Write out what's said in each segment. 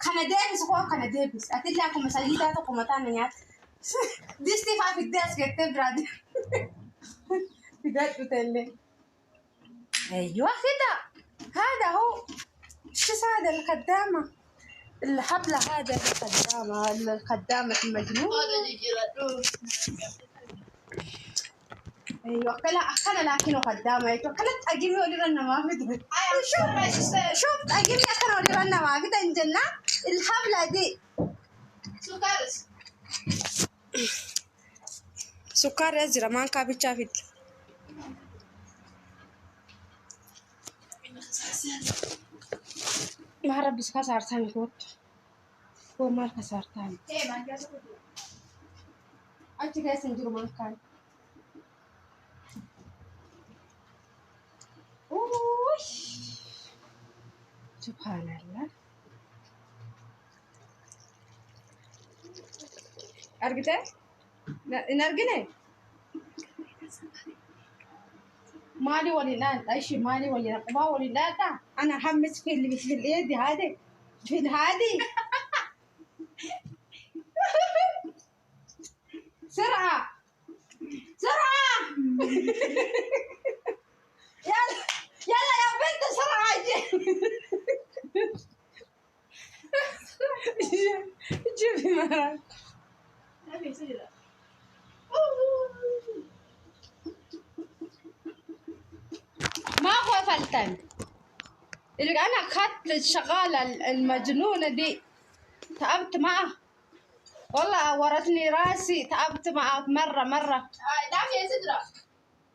Kana deebis koo kana deebis atillee akkuma sayyidaa tokko mataan nyaata distii faa fiddee as gettee biraati fidadhu tellee ايوه كده هذا هو شو هذا الخدامه الحبله هذا الخدامه المجنون ايوه كلا لكنه خدامه ايوه كلا تاجيني ولي رنا ما في شوف تاجيني اكل ولي رنا ما في تنجلنا الحبله دي سكر يزرع ما كابي شافت ما رب بس كسر ثاني هو ما كسر ثاني أنت جالس نجرو ما كان أوش سبحان الله أرجع نرجع مالي ولي لا أيش مالي ولي رقبة ولي لا تا أنا حمس في اللي في اليد هذه في هذه سرعة سرعة يلا يلا يا بنت سرعة جيبي معك ما هو فلتان اللي أنا أخذت الشغالة المجنونة دي تعبت معه والله ورتني راسي تعبت معه مرة دافع يا سدرة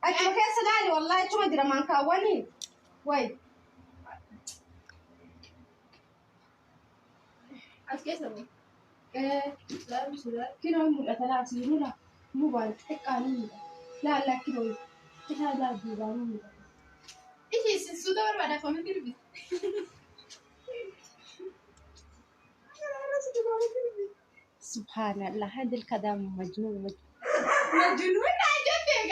أنت كيف سدالي والله شو مدري ما نكوني وين أنت كيف سوي؟ لا مش لا كده هم الأثلاث يقولوا مو بالك قانون لا كده هذا قانون إيش السوداء ولا فما تربي سبحان الله هذا الكلام مجنون عجبتك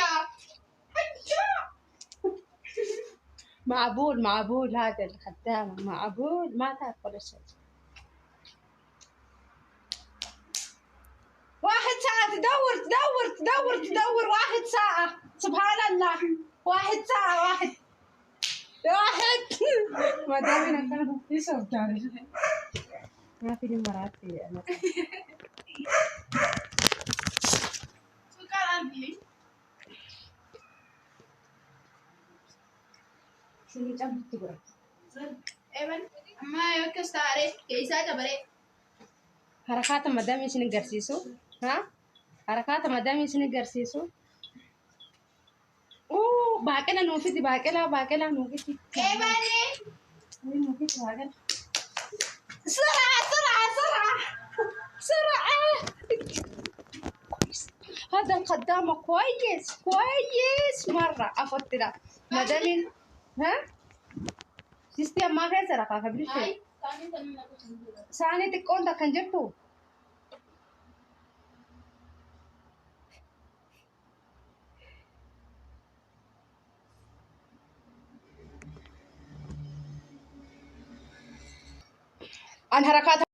معبول هذا الخدامة معبول ما تعرف ولا شيء واحد ساعة تدور واحد ساعة سبحان الله واحد ما دامنا كانوا يسوي تعرف ما في مرات في أنا شو كان عندي شو جنب تقرأ إيمن ما يوكس تعرف كيسا تبرئ حركات مدام يسني جرسيسو ها حركات مدام يسني جرسيسو أوه باكلا نوفيتي باكلا نوفيتي إيمن نوفيتي باكلا سرعة هذا الخدامة كويس مرة أفضل مدام ها سيستم ما كان سرقة قبل شيء ساني تكون ده كان جبتو عن حركات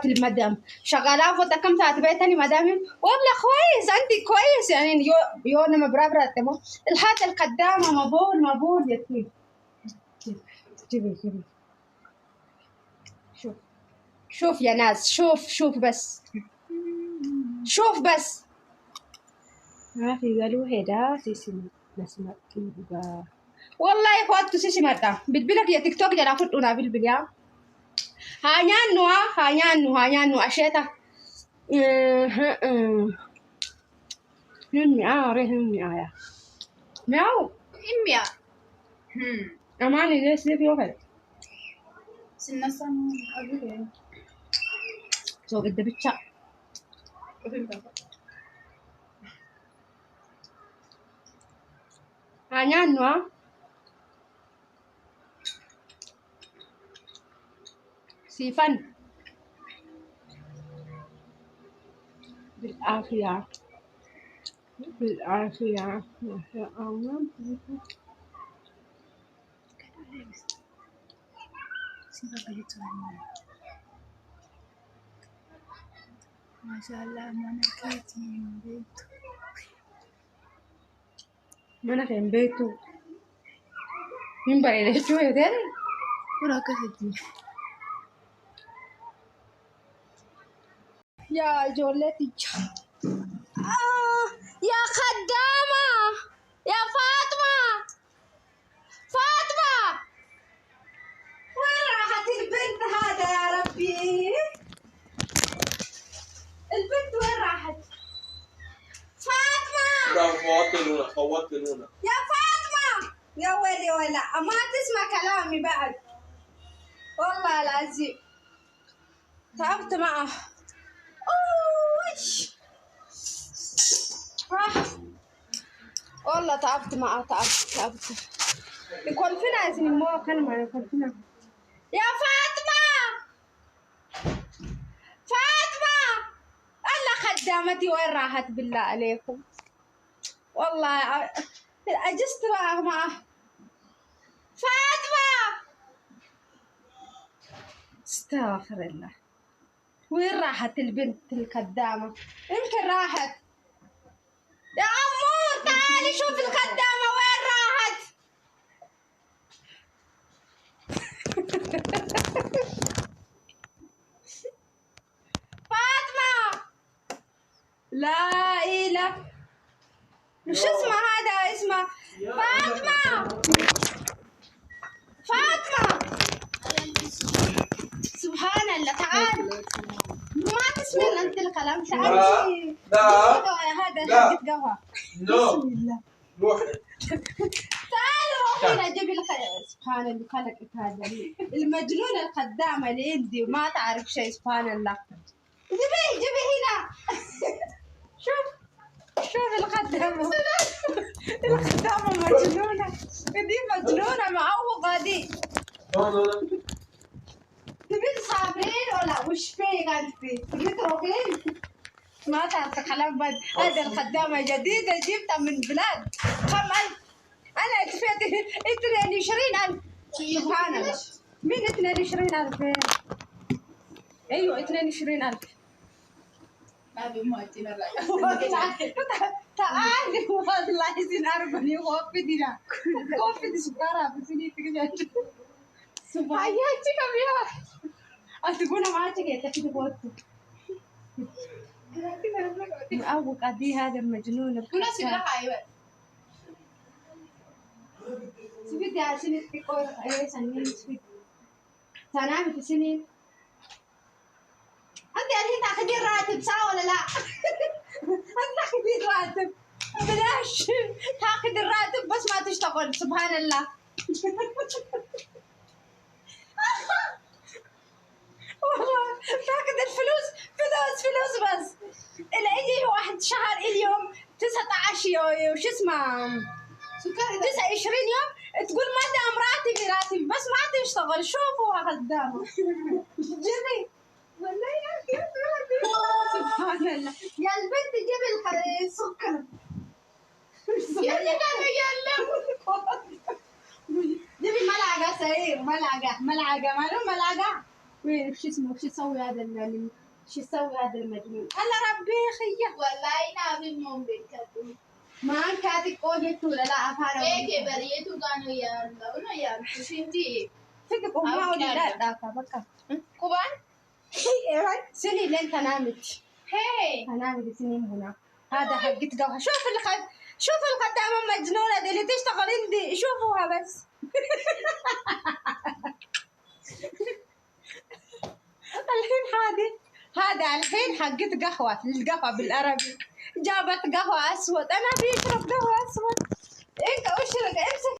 المدام شغالة فوتا كم ساعة بيتني مدام والله كويس أنت كويس يعني يو لما برابرة تمام الحاجة القدامة مبول يا جيبي شوف يا ناس شوف بس ما في قالوا هدا سيسي نسمع كيبا والله يا اخوات سيسي مرتا بالبلك يا تيك توك جرا فوتونا بالبليا هانيانو اشيتا همي يا مياو همي اماني ليش لي بيوهل سنسان اقول سو قد بتشا هانيانو سيفن بالعافية ما شاء الله ما شاء الله منكتي من بيته. منك من بيته من بعيد شوية تاني وركزتي يا جولتي. يا خدامة يا فاطمة، فاطمة وين راحت البنت هذا يا ربي؟ البنت وين راحت؟ فاطمة فوتت نونة يا فاطمة، يا ويلي ولا ما تسمع كلامي بعد والله العظيم تعبت معه. والله تعبت معه، تعبت يكون فينا عايزين مو كلمة يكون فينا. يا فاطمة، فاطمة الله خدامتي وين راحت بالله عليكم؟ والله أجست معه. فاطمة استغفر الله، وين راحت البنت الخدامة؟ يمكن راحت. يا عمور تعالي شوف الخدامة وين راحت. فاطمة لا إله، وش اسمه هذا اسمه؟ فاطمة، فاطمة سبحان الله تعال، ما تسمعين انت الكلام. تعالي هذا حقة قهوة. بسم الله تعالي روحي هنا جيبي لك. سبحان الله خلقك هذا المجنون الخدامة اللي عندي وما تعرف شيء. سبحان الله جيبي هنا. شوف الخدامة، الخدامة مجنونة دي، مجنونة معوقة دي. تبين صابرين ولا وش فيك انت؟ تبين تروحين؟ ما تعرف كلام بد. هذه الخدامة جديدة جبتها من بلاد 5000. أنا اتفقت 22,000. سبحان الله. مين 22,000؟ أيوه 22,000. ما بيموتين تعالي والله زين أربني وفدنا وفد سكارة بسني تجي. سبحان الله كم يا أتقولنا ما تجي تكتب وقته. أبوك أدي هذا المجنون. كنا سيدا حيوان سبيت يا سنين تقول أيه سنين سبيت تنام في سنين. أنت الحين تاخذين راتب صح ولا لا؟ أنت تاخذين راتب بلاش، تاخذ الراتب بس ما تشتغل. سبحان الله. والله تاخذ الفلوس فلوس بس. اللي يجي واحد شهر اليوم 19 وش اسمه 29 يوم تقول ما دام راتبي بس ما تشتغل. شوفوا خدامة جيبي والله يا سبحان الله. يا البنت جيبي السكر يا جيبي ملعقة صغير، ملعقة ملعقة. وين شو اسمه؟ شو يسوي هذا المجنون؟ الله ربي خيه والله نابي مون بيكتو ما كاتك قولت ولا لا أفعل ايه بريتو كانوا يارلا ولا يارلا شفتي فيك ما أولي لا داكا بكا كوبان سني لين تنامت. هي تنامت سنين هنا. هذا حقت قهوة. شوف الخدامة المجنونة دي اللي تشتغل عندي. شوفوها بس. الحين هذا الحين حقت قهوة. القهوة بالعربي جابت قهوة أسود. أنا بيشرب قهوة أسود. إنت اشرب امسك